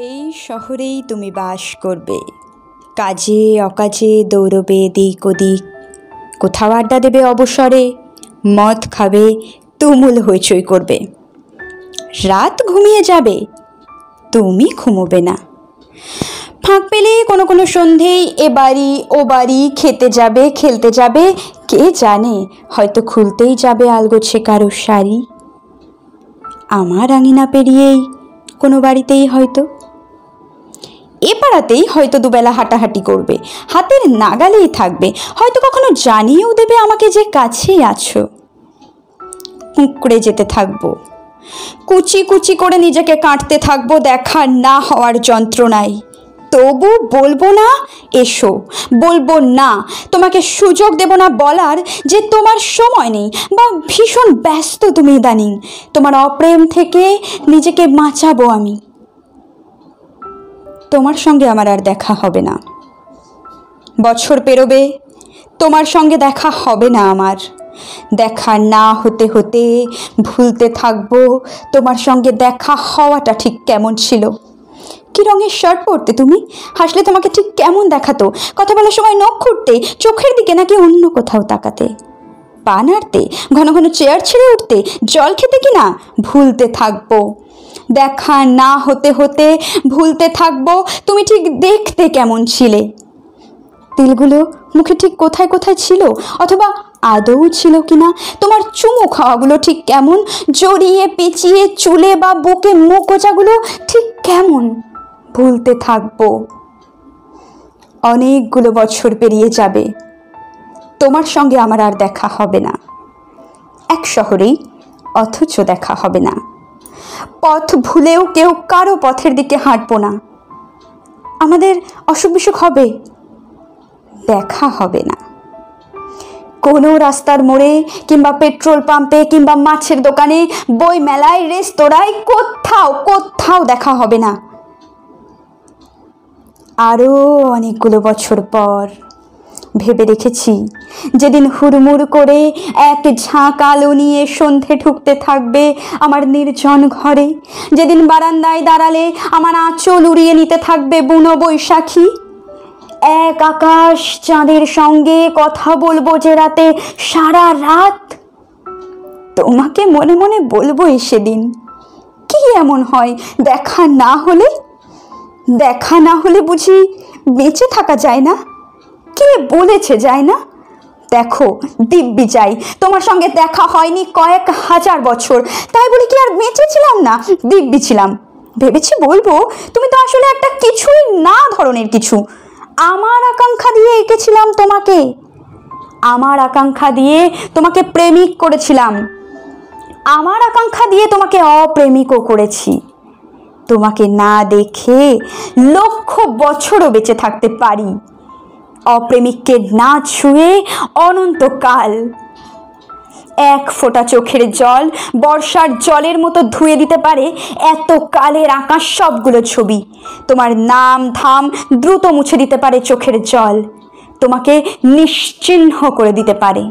এই শহরেই তুমি বাস করবে, কাজে অকাজে দৌড়বে এদিক ওদিক, কোথাও আড্ডা দেবে অবসরে, মদ খাবে, তুমুল হইচই করবে। রাত ঘুমিয়ে যাবে, তুমি ঘুমোবে না। ফাঁক পেলে কোনো কোনো সন্ধেই এ বাড়ি ও বাড়ি খেতে যাবে, খেলতে যাবে, কে জানে হয়তো খুলতেই যাবে আলগোছে কারো শাড়ি। আমার আঙিনা পেরিয়েই কোনো বাড়িতেই হয়তো, এ পাড়াতেই হয়তো দুবেলা হাঁটাহাঁটি করবে, হাতের নাগালেই থাকবে, হয়তো কখনো জানিয়েও দেবে আমাকে যে কাছেই আছো। কুঁকড়ে যেতে থাকবো, কুচি কুচি করে নিজেকে কাটতে থাকবো দেখা না হওয়ার যন্ত্রণায়। তবু বলবো না এসো, বলবো না, তোমাকে সুযোগ দেব না বলার যে তোমার সময় নেই বা ভীষণ ব্যস্ত তুমি ইদানিং। তোমার অপ্রেম থেকে নিজেকে বাঁচাবো আমি। তোমার সঙ্গে আমার আর দেখা হবে না, বছর পেরোবে, তোমার সঙ্গে দেখা হবে না আমার। দেখা না হতে হতে ভুলতে থাকবো তোমার সঙ্গে দেখা হওয়াটা ঠিক কেমন ছিল। কী রঙের শার্ট পরতে তুমি, হাসলে তোমাকে ঠিক কেমন দেখাতো, কথা বলার সময় নখ খুঁড়তে চোখের দিকে নাকি অন্য কোথাও তাকাতে, পা নাড়তে, ঘন ঘন চেয়ার ছেড়ে উঠতে, জল খেতে কি না ভুলতে থাকবো। দেখা না হতে হতে ভুলতে থাকবো তুমি ঠিক দেখতে কেমন ছিলে, তিলগুলো মুখে ঠিক কোথায় কোথায় ছিল, অথবা আদৌ ছিল কিনা, তোমার চুমু খাওয়াগুলো ঠিক কেমন, জড়িয়ে পেঁচিয়ে চুলে বা বুকে মুখ গোজাগুলো ঠিক কেমন ভুলতে থাকবো। অনেকগুলো বছর পেরিয়ে যাবে, তোমার সঙ্গে আমার আর দেখা হবে না, এক শহরেই অথচ দেখা হবে না। পথ ভুলেও কেউ কারো পথের দিকে হাঁটবো না, আমাদের অসুখ বিসুখ হবে, দেখা হবে না। কোনো রাস্তার মোড়ে কিংবা পেট্রোল পাম্পে কিংবা মাছের দোকানে, বই মেলায়, রেস্তোরাঁয়, কোথাও কোথাও দেখা হবে না। আরও অনেকগুলো বছর পর ভেবে রেখেছি, যেদিন হুড়মুড় করে এক ঝাঁক আলো নিয়ে সন্ধে ঢুকতে থাকবে আমার নির্জন ঘরে, যেদিন বারান্দায় দাঁড়ালে আমার আঁচল উড়িয়ে নিতে থাকবে বুনো বৈশাখী, এক আকাশ চাঁদের সঙ্গে কথা বলবো যে রাতে সারা রাত, তোমাকে মনে মনে বলবো সেদিন, কি এমন হয় দেখা না হলে? দেখা না হলে বুঝি বেঁচে থাকা যায় না? কে বলেছে যায় না? দেখো দিব্যি যাই, তোমার সঙ্গে দেখা হয়নি কয়েক হাজার বছর, তাই বলি কি আর বেঁচে ছিলাম না? দিব্যি ছিলাম। ভেবেছি বলবো, তুমি তো আসলে একটা কিছুই না ধরনের কিছু। আমার আকাঙ্ক্ষা দিয়ে এঁকেছিলাম তোমাকে, আমার আকাঙ্ক্ষা দিয়ে তোমাকে প্রেমিক করেছিলাম, আমার আকাঙ্ক্ষা দিয়ে তোমাকে অপ্রেমিকও করেছি। তোমাকে না দেখে লক্ষ বছরও বেঁচে থাকতে পারি, অপ্রেমিককে না ছুঁয়ে অনন্তকাল। এক ফোঁটা চোখের জল বর্ষার জলের মতো ধুয়ে দিতে পারে এত কালের আকাশ সবগুলো ছবি। তোমার নাম ধাম দ্রুত মুছে দিতে পারে চোখের জল, তোমাকে নিশ্চিহ্ন করে দিতে পারে।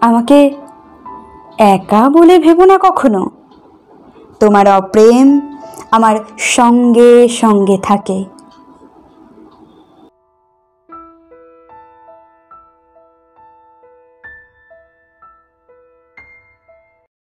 আমাকে একা বলে ভেবো না কখনো, তোমার অপ্রেম আমার সঙ্গে সঙ্গে থাকে।